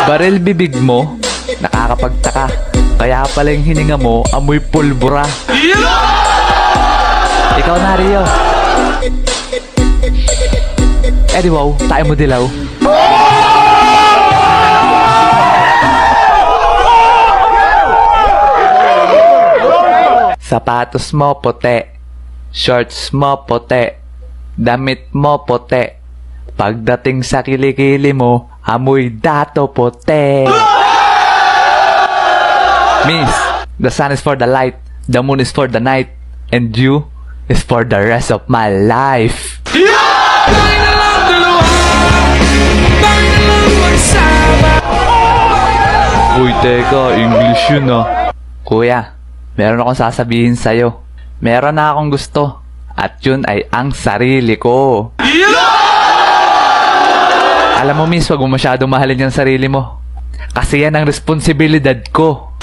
Baril bibig mo, nakakapagtaka. Kaya pala yung hininga mo, amoy pulbura. Ikaw na, Rio. Eh di wow, tayo mo dilaw. Sapatos mo puti, shorts mo puti, damit mo puti. Pagdating sa kilikili mo, amoy dato puti. Miss, the sun is for the light, the moon is for the night, and you is for the rest of my life. Uy, teka, English yun ah. Kuya, meron akong sasabihin sa'yo. Meron na akong gusto, at yun ay ang sarili ko. Alam mo, miss, wag mo masyadong mahalin yung sarili mo. Kasi yan ang responsibilidad ko.